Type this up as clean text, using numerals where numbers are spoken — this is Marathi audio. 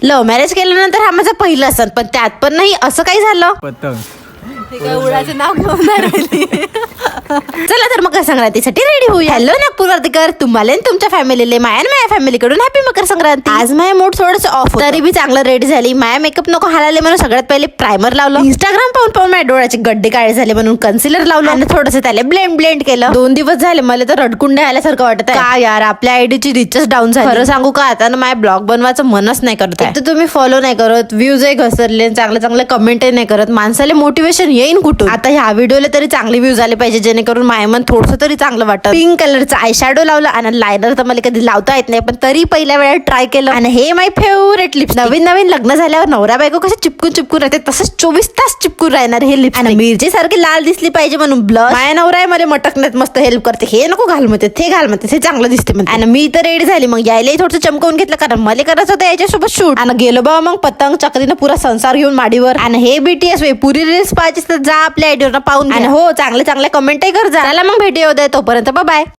लव्ह मॅरेज केल्यानंतर हा माझा पहिला सण, पण त्यात पण नाही असं काही झालं. पतंग उडाचं नाव घेऊन नाही राहिली. चला तर मकर संक्रांतीसाठी रेडी होऊया. हॅलो नागपूरकर, तुम्हाला आणि तुमच्या फॅमिलीला माझ्या फॅमिलीकडून हॅपी मकर संक्रांती. आज माझ्या मूड थोडंसं ऑफ, तरी बी चांगलं रेडी झाली. माझ्या मेकअप नको हालाले म्हणून सगळ्यात पहिले प्रायमर लावलं. इंस्टाग्राम पाहून माझ्या डोळ्याचे गड्डे काळे झाले म्हणून कन्सिलर लावलं आणि थोडंसं त्याला ब्लेंड केलं. 2 दिवस झाले मला तर रडकुंडे आल्यासारखं वाटत आहे. का यार, आपल्या आयडीची रिचच डाऊन झाली. खरं सांगू का, आता ना माझ्या ब्लॉग बनवायचं मनच नाही करत आहे. तर तुम्ही फॉलो नाही करत, व्ह्यूजही घसरले, चांगले कमेंटही नाही करत. माणसाला मोटिवेशन येईन कुठून? आता ह्या व्हिडिओला तरी चांगले व्ह्यूज आले पाहिजे, जेणेकरून माझ्या मन थोडंसं तरी चांगलं वाटतं. पिंक कलरचा आय शॅडो लावला आणि लायनर तर मला कधी लावता येत नाही, पण तरी पहिल्या वेळा ट्राय केलं. आणि हे माय फेवरेट लिप्स. नवीन लग्न झाल्यावर नवरा बायको कसं चिपकून राहते, तसंच 24 तास चिपकून राहणार हे लिप्स. आणि मिरची सारखी लाल दिसली पाहिजे म्हणून ब्लश माझ्या नवरा आहे मला मटकण्यात मस्त हेल्प करते. हे नको घाल म्हणते, ते घाल म्हणते, हे चांगलं दिसते म्हणते. आणि मी तर रेडी झाली. मग यायलाही थोडंसं चमकवून घेतलं, कारण मला करायचं होतं याच्यासोबत शूट. आणि गेलो बाबा मग पतंग चक्रीनं पुरा संसार घेऊन माडीवर. आणि हे BTS वे पुरी रील्स पाहायची तर जा आपल्या आयडीवर पाहून. आणि हो, चांगले कमेंटही कर जा. चला मग भेटूया उद्या, तोपर्यंत बाय.